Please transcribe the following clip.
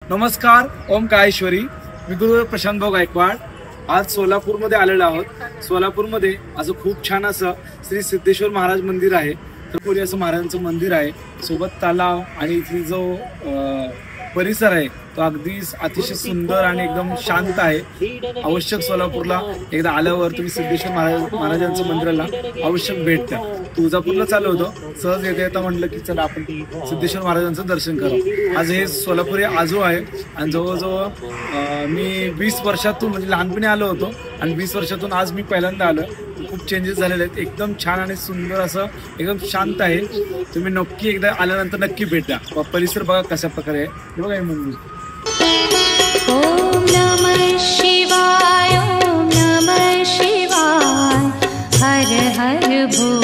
नमस्कार, ओम काळेश्वरी. मी गुरु प्रशांत भाऊ गायकवाड. आज सोलापूरमध्ये आलेलो आहोत. सोलापूरमध्ये असं खूप छान असं श्री सिद्धेश्वर महाराज मंदिर आहे. तर असं महाराजांचं मंदिर आहे. सोबत तलाव आणि इथली जो परिसर आहे तो अगदी अतिशय सुंदर आणि एकदम शांत आहे. आवश्यक सोलापूरला एकदा आल्यावर तुम्ही सिद्धेश्वर महाराजांचं मंदिराला आवश्यक भेट द्या. तुळजापूरला चालू होतो, सहज येता येता म्हटलं की चला आपण सिद्धेश्वर महाराजांचं दर्शन करू. आज हे सोलापुरी आजू आहे आणि जवळजवळ मी 20 वर्षातून म्हणजे लहानपणी आलो होतो आणि 20 वर्षातून आज मी पहिल्यांदा आलो. खूप चेंजेस झालेले आहेत. एकदम छान आणि सुंदर असं एकदम शांत आहे. तुम्ही नक्की एकदा आल्यानंतर नक्की भेट द्या. परिसर बघा कशा प्रकारे आहे. हे बघा हे मंदिर. ओम नमः शिवाय, ओम नमः शिवाय, हर हर भो